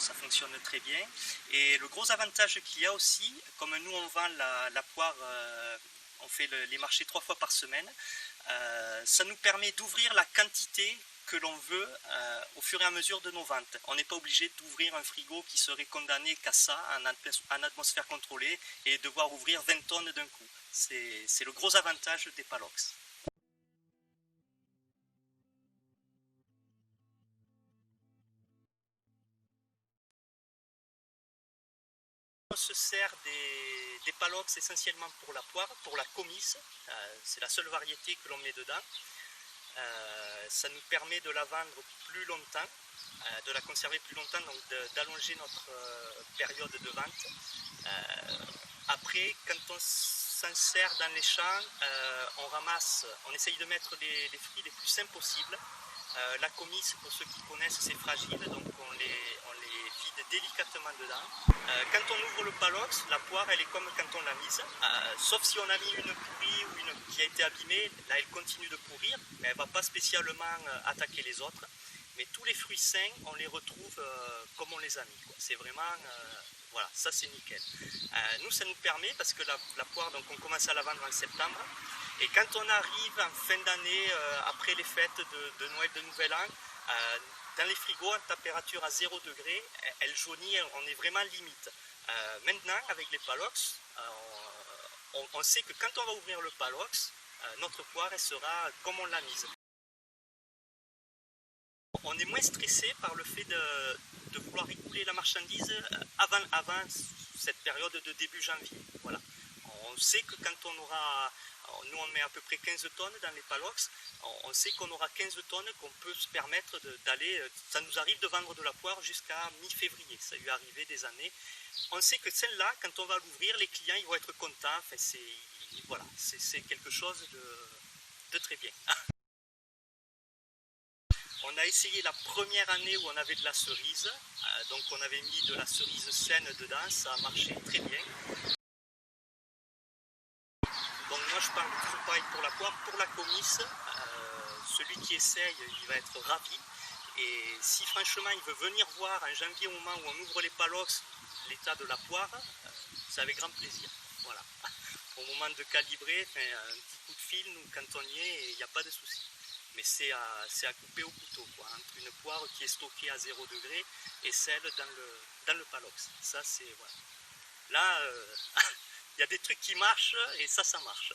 ça fonctionne très bien. Et le gros avantage qu'il y a aussi, comme nous on vend la poire, on fait les marchés 3 fois par semaine, ça nous permet d'ouvrir la quantité que l'on veut au fur et à mesure de nos ventes. On n'est pas obligé d'ouvrir un frigo qui serait condamné qu'à ça, en atmosphère contrôlée, et devoir ouvrir 20 tonnes d'un coup. C'est le gros avantage des Palox. On se sert des Palox essentiellement pour la poire, pour la comice. C'est la seule variété que l'on met dedans. Ça nous permet de la vendre plus longtemps, de la conserver plus longtemps, donc d'allonger notre période de vente. Après, quand on s'en sert dans les champs, on essaye de mettre les fruits les plus sains possibles. La comice, pour ceux qui connaissent, c'est fragile, donc on les vide délicatement dedans. Quand on ouvre le Palox, la poire, elle est comme quand on l'a mise, sauf si on a mis une pourrie ou une qui a été abîmée, là elle continue de pourrir, mais elle ne va pas spécialement attaquer les autres. Mais tous les fruits sains, on les retrouve comme on les a mis. C'est vraiment, voilà, ça c'est nickel. Nous, ça nous permet, parce que la poire, donc on commence à la vendre en septembre, et quand on arrive en fin d'année, après les fêtes de Noël, de Nouvel An, dans les frigos, en température à 0 degré, elle jaunit, on est vraiment limite. Maintenant, avec les Palox, on sait que quand on va ouvrir le Palox, notre poire, elle sera comme on l'a mise. On est moins stressé par le fait de vouloir écouler la marchandise avant cette période de début janvier. Voilà. On sait que quand on aura, nous on met à peu près 15 tonnes dans les Palox, on sait qu'on aura 15 tonnes qu'on peut se permettre d'aller, ça nous arrive de vendre de la poire jusqu'à mi-février, ça lui est arrivé des années. On sait que celle-là, quand on va l'ouvrir, les clients ils vont être contents, enfin, voilà, c'est quelque chose de très bien. On a essayé la première année où on avait de la cerise, donc on avait mis de la cerise saine dedans, ça a marché très bien. Donc moi je parle toujours pareil pour la poire, pour la comice, celui qui essaye il va être ravi. Et si franchement il veut venir voir en janvier au moment où on ouvre les Palox l'état de la poire, c'est avec grand plaisir. Voilà. Au moment de calibrer, un petit coup de fil, nous quand on y est, il n'y a pas de souci. Mais c'est à couper au couteau, quoi, entre une poire qui est stockée à 0 degré et celle dans le Palox. Ça, c'est, voilà. Là, il y a des trucs qui marchent et ça marche.